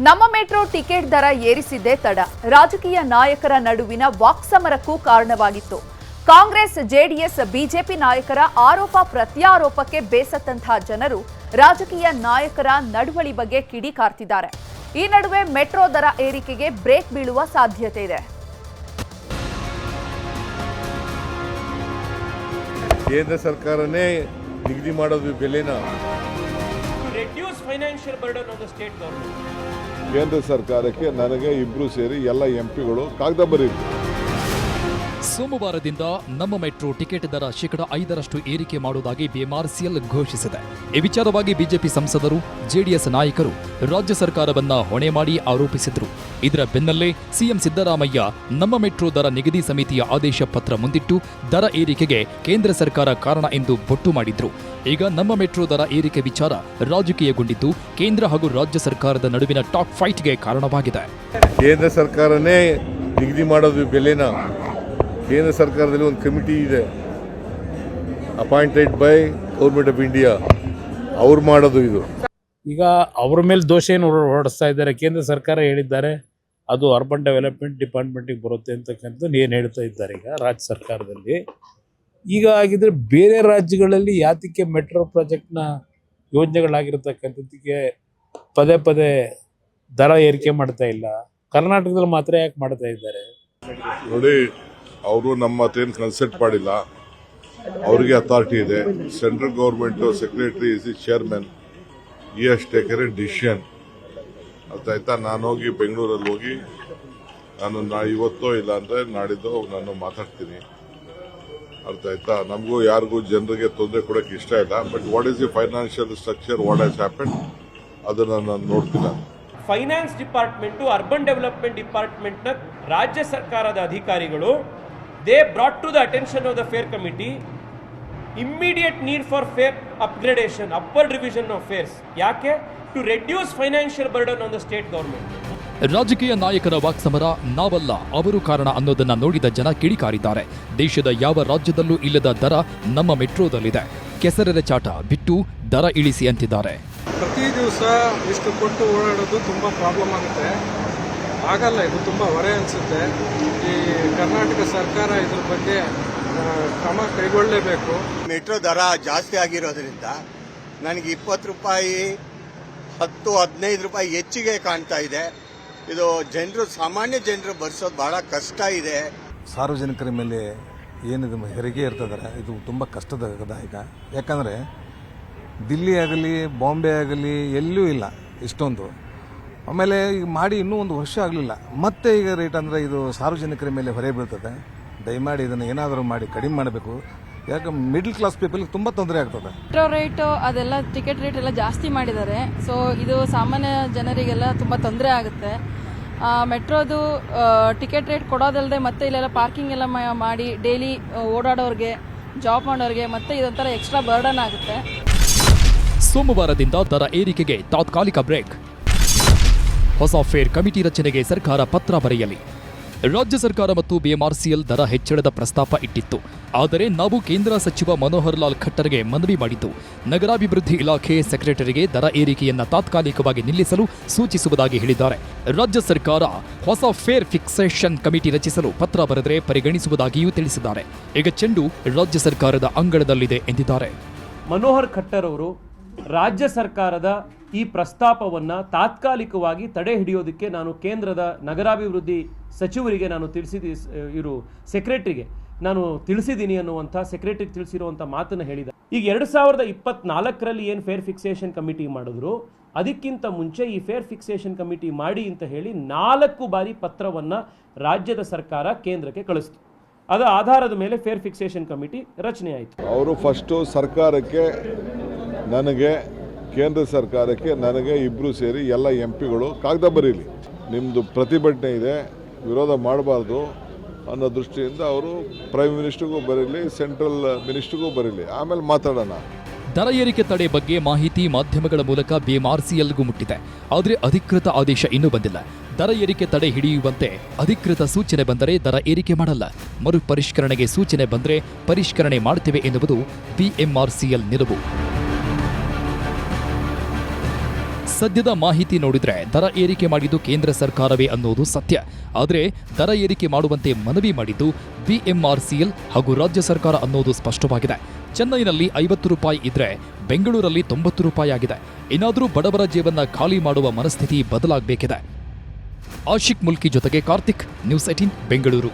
ನಮ್ಮ metro ticket ದರ ಏರಿಸಿದ್ದೇ ತಡ. ರಾಜಕೀಯ ನಾಯಕರ ನಡುವಿನ ವಾಕ್ಸಮರಕ್ಕೂ ಕಾರಣವಾಗಿತ್ತು. ಕಾಂಗ್ರೆಸ್, ಜೆಡಿಎಸ್, ಬಿಜೆಪಿ ನಾಯಕರ ಆರೋಪ ಪ್ರತ್ಯಾರೋಪಕ್ಕೆ ಬೇಸತ್ತಂತಹ ಜನರು ರಾಜಕೀಯ ನಾಯಕರ ನಡವಳಿ ಬಗ್ಗೆ ಕಿಡಿಕಾರ್ತಿದ್ದಾರೆ. ಈ ನಡುವೆ ಮೆಟ್ರೋ ದರ ಏರಿಕೆಗೆ ಬ್ರೇಕ್ ಬೀಳುವ ಸಾಧ್ಯತೆ ಇದೆ. ಕೇಂದ್ರ ಸರ್ಕಾರನೇ ನಿಗದಿ ಮಾಡೋದು ಬೆಲೆನ. ಕೇಂದ್ರ ಸರ್ಕಾರಕ್ಕೆ ನನಗೆ ಇಬ್ರು ಸೇರಿ ಎಲ್ಲ ಎಂಪಿಗಳು ಕಾಗದ ಬರೀರಿ. ಸೋಮವಾರದಿಂದ ನಮ್ಮ ಮೆಟ್ರೋ ಟಿಕೆಟ್ ದರ ಶೇಕಡ 5% ಏರಿಕೆ ಮಾಡುವುದಾಗಿ ಬಿಎಂಆರ್ಸಿಎಲ್ ಘೋಷಿಸಿದೆ. ಈ ವಿಚಾರವಾಗಿ ಬಿಜೆಪಿ ಸಂಸದರು, ಜೆಡಿಎಸ್ ನಾಯಕರು ರಾಜ್ಯ ಸರ್ಕಾರವನ್ನ ಹೊಣೆ ಮಾಡಿ ಆರೋಪಿಸಿದರು. ಇದರ ಬೆನ್ನಲ್ಲೇ ಸಿಎಂ ಸಿದ್ದರಾಮಯ್ಯ ನಮ್ಮ ಮೆಟ್ರೋ ದರ ನಿಗದಿ ಸಮಿತಿಯ ಆದೇಶ ಪತ್ರ ಮುಂದಿಟ್ಟು ದರ ಏರಿಕೆಗೆ ಕೇಂದ್ರ ಸರ್ಕಾರ ಕಾರಣ ಎಂದು ಬೊಟ್ಟು ಮಾಡಿದ್ರು. ಈಗ ನಮ್ಮ ಮೆಟ್ರೋ ದರ ಏರಿಕೆ ವಿಚಾರ ರಾಜಕೀಯಗೊಂಡಿದ್ದು ಕೇಂದ್ರ ಹಾಗೂ ರಾಜ್ಯ ಸರ್ಕಾರದ ನಡುವಿನ ಟಾಕ್ ಫೈಟ್ಗೆ ಕಾರಣವಾಗಿದೆ. ಕೇಂದ್ರ ಸರ್ಕಾರನೇ ನಿಗದಿ ಮಾಡೋದು ಬೆಲೆನ. ಕೇಂದ್ರ ಸರ್ಕಾರದಲ್ಲಿ ಒಂದು ಕಮಿಟಿ ಇದೆ, appointed by government of India, ಅವ್ರು ಮಾಡೋದು ಇದು. ಈಗ ಅವ್ರ ಮೇಲೆ ದೋಷ ಏನು ಹೊರಡಿಸ್ತಾ ಇದ್ದಾರೆ? ಕೇಂದ್ರ ಸರ್ಕಾರ ಹೇಳಿದ್ದಾರೆ ಅದು ಅರ್ಬನ್ ಡೆವಲಪ್ಮೆಂಟ್ ಡಿಪಾರ್ಟ್ಮೆಂಟಿಗೆ ಬರುತ್ತೆ ಅಂತಕ್ಕಂಥದ್ದು ಏನು ಹೇಳ್ತಾ ಇದ್ದಾರೆ ಈಗ ರಾಜ್ಯ ಸರ್ಕಾರದಲ್ಲಿ. ಈಗ ಆಗಿದ್ರೆ ಬೇರೆ ರಾಜ್ಯಗಳಲ್ಲಿ ಯಾತಕ್ಕೆ ಮೆಟ್ರೋ ಪ್ರಾಜೆಕ್ಟ್ನ ಯೋಜನೆಗಳಾಗಿರ್ತಕ್ಕಂಥದ್ದಕ್ಕೆ ಪದೇ ಪದೇ ದರ ಏರಿಕೆ ಮಾಡ್ತಾ ಇಲ್ಲ? ಕರ್ನಾಟಕದಲ್ಲಿ ಮಾತ್ರ ಯಾಕೆ ಮಾಡ್ತಾ ಇದ್ದಾರೆ? ನೋಡಿ, ಅವರು ನಮ್ಮ ಹತ್ರ ಕನ್ಸಲ್ಟ್ ಮಾಡಿಲ್ಲ. ಅವರಿಗೆ ಅಥಾರಿಟಿ ಇದೆ. Central government secretary is the chairman. ಈ ಹ್ಯಾಸ್ ಟೇಕನ್ ಎ ಡಿಸಿಷನ್. ಅರ್ಥ ಆಯ್ತಾ? ನಾನು ಹೋಗಿ ಬೆಂಗಳೂರಲ್ಲಿ ಹೋಗಿ ನಾನು ಇವತ್ತೋ ಇಲ್ಲ ಅಂದ್ರೆ ನಾಡಿದ್ದು ನಾನು ಮಾತಾಡ್ತೀನಿ. ಅರ್ಥ ಆಯ್ತಾ? ನಮಗೂ ಯಾರಿಗೂ ಜನರಿಗೆ ತೊಂದರೆ ಕೊಡೋಕೆ ಇಷ್ಟ ಇಲ್ಲ. But what is the financial structure, what has happen, ಅದನ್ನ ನಾನು ನೋಡ್ತೀನಿ. ಫೈನಾನ್ಸ್ ಡಿಪಾರ್ಟ್ಮೆಂಟ್, ಅರ್ಬನ್ ಡೆವಲಪ್ಮೆಂಟ್ ಡಿಪಾರ್ಟ್ಮೆಂಟ್ನ ರಾಜ್ಯ ಸರ್ಕಾರದ ಅಧಿಕಾರಿಗಳು they brought to the attention of the fare committee immediate need for fare upgradation, upward revision of fares. ಯಾಕೆ? to reduce financial burden on the state government. ರಾಜಕೀಯ ನಾಯಕರ ವಾಕ್ಸಮರ ನಾವಲ್ಲ, ಅವರು ಕಾರಣ ಅನ್ನೋದನ್ನ ನೋಡಿದ ಜನ ಕಿಡಿಕಾರಿದ್ದಾರೆ. ದೇಶದ ಯಾವ ರಾಜ್ಯದಲ್ಲೂ ಇಲ್ಲದ ದರ ನಮ್ಮ ಮೆಟ್ರೋದಲ್ಲಿದೆ. ಕೆಸರೆರೆ ಚಾಟ ಬಿಟ್ಟು ದರ ಇಳಿಸಿ ಅಂತಿದ್ದಾರೆ. ಪ್ರತಿ ದಿವಸ ಇಷ್ಟು ಕೊಟ್ಟು ಓಡಾಡೋದು ತುಂಬಾ ಪ್ರಾಬ್ಲಮ್ ಆಗುತ್ತೆ. ಆಗಲ್ಲ, ಇದು ತುಂಬ ಹೊರೆ ಅನಿಸುತ್ತೆ. ಈ ಕರ್ನಾಟಕ ಸರ್ಕಾರ ಇದ್ರ ಬಗ್ಗೆ ಕ್ರಮ ಕೈಗೊಳ್ಳಲೇಬೇಕು. ಮೆಟ್ರೋ ದರ ಜಾಸ್ತಿ ಆಗಿರೋದ್ರಿಂದ ನನಗೆ 20 ರೂಪಾಯಿ 10-15 ರೂಪಾಯಿ ಹೆಚ್ಚಿಗೆ ಕಾಣ್ತಾ ಇದೆ. ಇದು ಸಾಮಾನ್ಯ ಜನರು ಬರ್ಸೋದು ಬಹಳ ಕಷ್ಟ ಇದೆ. ಸಾರ್ವಜನಿಕರ ಮೇಲೆ ಏನಿದು ಹೆರಿಗೆ ಇರ್ತದಾರೆ, ಇದು ತುಂಬ ಕಷ್ಟದಾಯಕ. ಯಾಕಂದರೆ ದಿಲ್ಲಿ ಆಗಲಿ ಬಾಂಬೆ ಆಗಲಿ ಎಲ್ಲೂ ಇಲ್ಲ ಇಷ್ಟೊಂದು. ಆಮೇಲೆ ಈಗ ಮಾಡಿ ಇನ್ನೂ 1 ವರ್ಷ ಆಗಲಿಲ್ಲ, ಮತ್ತೆ ಈಗ ರೇಟ್ ಅಂದರೆ ಇದು ಸಾರ್ವಜನಿಕರ ಮೇಲೆ ಹೊರೆ ಬೀಳ್ತದೆ. ದಯಮಾಡಿ ಇದನ್ನು ಏನಾದರೂ ಮಾಡಿ ಕಡಿಮೆ ಮಾಡಬೇಕು. ಯಾಕೆ ಮಿಡ್ಲ್ ಕ್ಲಾಸ್ ಪೀಪಲ್ಗೆ ತುಂಬ ತೊಂದರೆ ಆಗ್ತದೆ. ಮೆಟ್ರೋ ರೇಟು ಅದೆಲ್ಲ ಟಿಕೆಟ್ ರೇಟ್ ಎಲ್ಲ ಜಾಸ್ತಿ ಮಾಡಿದ್ದಾರೆ. ಸೊ ಇದು ಸಾಮಾನ್ಯ ಜನರಿಗೆಲ್ಲ ತುಂಬ ತೊಂದರೆ ಆಗುತ್ತೆ. ಮೆಟ್ರೋದು ಟಿಕೆಟ್ ರೇಟ್ ಕೊಡೋದಲ್ಲದೆ ಮತ್ತೆ ಇಲ್ಲೆಲ್ಲ ಪಾರ್ಕಿಂಗ್ ಎಲ್ಲ ಮಾಡಿ ಡೈಲಿ ಓಡಾಡೋರಿಗೆ, ಜಾಬ್ ಮಾಡೋರಿಗೆ ಮತ್ತೆ ಇದೊಂಥರ ಎಕ್ಸ್ಟ್ರಾ ಬರ್ಡನ್ ಆಗುತ್ತೆ. ಸೋಮವಾರದಿಂದ ದರ ಏರಿಕೆಗೆ ತಾತ್ಕಾಲಿಕ ಬ್ರೇಕ್. ಹೊಸ ಫೇರ್ ಕಮಿಟಿ ರಚನೆಗೆ ಸರ್ಕಾರ ಪತ್ರ ಬರೆಯಲಿ. ರಾಜ್ಯ ಸರ್ಕಾರ ಮತ್ತು ಬಿಎಂಆರ್ಸಿಎಲ್ ದರ ಹೆಚ್ಚಳದ ಪ್ರಸ್ತಾಪ ಇಟ್ಟಿತ್ತು. ಆದರೆ ನಾವು ಕೇಂದ್ರ ಸಚಿವ ಮನೋಹರ್ ಲಾಲ್ ಖಟ್ಟರ್ಗೆ ಮನವಿ ಮಾಡಿದ್ದು ನಗರಾಭಿವೃದ್ಧಿ ಇಲಾಖೆ ಸೆಕ್ರೆಟರಿಗೆ ದರ ಏರಿಕೆಯನ್ನ ತಾತ್ಕಾಲಿಕವಾಗಿ ನಿಲ್ಲಿಸಲು ಸೂಚಿಸುವುದಾಗಿ ಹೇಳಿದ್ದಾರೆ. ರಾಜ್ಯ ಸರ್ಕಾರ ಹೊಸ ಫೇರ್ ಫಿಕ್ಸೇಷನ್ ಕಮಿಟಿ ರಚಿಸಲು ಪತ್ರ ಬರೆದರೆ ಪರಿಗಣಿಸುವುದಾಗಿಯೂ ತಿಳಿಸಿದ್ದಾರೆ. ಈಗ ಚೆಂಡು ರಾಜ್ಯ ಸರ್ಕಾರದ ಅಂಗಳದಲ್ಲಿದೆ ಎಂದಿದ್ದಾರೆ. ಮನೋಹರ್ ಖಟ್ಟರ್ ಅವರು ರಾಜ್ಯ ಸರ್ಕಾರದ ಈ ಪ್ರಸ್ತಾಪವನ್ನ ತಾತ್ಕಾಲಿಕವಾಗಿ ತಡೆ ಹಿಡಿಯೋದಕ್ಕೆ ನಾನು ಕೇಂದ್ರದ ನಗರಾಭಿವೃದ್ಧಿ ಸಚಿವರಿಗೆ ನಾನು ಸೆಕ್ರೆಟರಿಗೆ ನಾನು ತಿಳಿಸಿದ್ದೀನಿ ಅನ್ನುವಂಥ ಸೆಕ್ರೆಟರಿಗೆ ತಿಳಿಸಿರುವಂಥ ಮಾತನ್ನು ಹೇಳಿದ. ಈಗ 2024ರಲ್ಲಿ ಏನು ಫೇರ್ ಫಿಕ್ಸೇಷನ್ ಕಮಿಟಿ ಮಾಡಿದ್ರು, ಅದಕ್ಕಿಂತ ಮುಂಚೆ ಈ ಫೇರ್ ಫಿಕ್ಸೇಷನ್ ಕಮಿಟಿ ಮಾಡಿ ಅಂತ ಹೇಳಿ 4 ಬಾರಿ ಪತ್ರವನ್ನು ರಾಜ್ಯದ ಸರ್ಕಾರ ಕೇಂದ್ರಕ್ಕೆ ಕಳಿಸ್ತು. ಅದರ ಆಧಾರದ ಮೇಲೆ ಫೇರ್ ಫಿಕ್ಸೇಷನ್ ಕಮಿಟಿ ರಚನೆ ಆಯಿತು. ಅವರು ಫಸ್ಟು ಸರ್ಕಾರಕ್ಕೆ, ನನಗೆ ಕೇಂದ್ರ ಸರ್ಕಾರಕ್ಕೆ ನನಗೆ ಇಬ್ರು ಸೇರಿ ಎಲ್ಲ ಎಂಪಿಗಳು ಕಾಗದ ಬರೀಲಿ. ನಿಮ್ಮದು ಪ್ರತಿಭಟನೆ ಇದೆ, ವಿರೋಧ ಮಾಡಬಾರ್ದು ಅನ್ನೋ ದೃಷ್ಟಿಯಿಂದ ಅವರು ಪ್ರೈಮ್ ಮಿನಿಸ್ಟರ್ಗೂ ಬರೀಲಿ, ಸೆಂಟ್ರಲ್ ಮಿನಿಸ್ಟರ್ಗೂ ಬರೀಲಿ, ಆಮೇಲೆ ಮಾತಾಡೋಣ. ದರ ಏರಿಕೆ ತಡೆ ಬಗ್ಗೆ ಮಾಹಿತಿ ಮಾಧ್ಯಮಗಳ ಮೂಲಕ ಬಿಎಂಆರ್ಸಿಎಲ್ಗೂ ಮುಟ್ಟಿದೆ. ಆದರೆ ಅಧಿಕೃತ ಆದೇಶ ಇನ್ನೂ ಬಂದಿಲ್ಲ. ದರ ಏರಿಕೆ ತಡೆ ಹಿಡಿಯುವಂತೆ ಅಧಿಕೃತ ಸೂಚನೆ ಬಂದರೆ ದರ ಏರಿಕೆ ಮಾಡಲ್ಲ. ಮರು ಪರಿಷ್ಕರಣೆಗೆ ಸೂಚನೆ ಬಂದರೆ ಪರಿಷ್ಕರಣೆ ಮಾಡ್ತೇವೆ ಎನ್ನುವುದು ಬಿಎಂಆರ್ಸಿಎಲ್ ನಿಲುವು. ಸದ್ಯದ ಮಾಹಿತಿ ನೋಡಿದ್ರೆ ದರ ಏರಿಕೆ ಮಾಡಿದ್ದು ಕೇಂದ್ರ ಸರ್ಕಾರವೇ ಅನ್ನೋದು ಸತ್ಯ. ಆದರೆ ದರ ಏರಿಕೆ ಮಾಡುವಂತೆ ಮನವಿ ಮಾಡಿದ್ದು ಬಿಎಂಆರ್ಸಿಎಲ್ ಹಾಗೂ ರಾಜ್ಯ ಸರ್ಕಾರ ಅನ್ನೋದು ಸ್ಪಷ್ಟವಾಗಿದೆ. ಚೆನ್ನೈನಲ್ಲಿ 50 ರೂಪಾಯಿ ಇದ್ರೆ ಬೆಂಗಳೂರಲ್ಲಿ 90 ರೂಪಾಯಿ ಆಗಿದೆ. ಏನಾದರೂ ಬಡವರ ಜೇಬನ್ನ ಖಾಲಿ ಮಾಡುವ ಮನಸ್ಥಿತಿ ಬದಲಾಗಬೇಕಿದೆ. ಆಶಿಕ್ ಮುಲ್ಕಿ ಜೊತೆಗೆ ಕಾರ್ತಿಕ್, ನ್ಯೂಸ್ 18 ಬೆಂಗಳೂರು.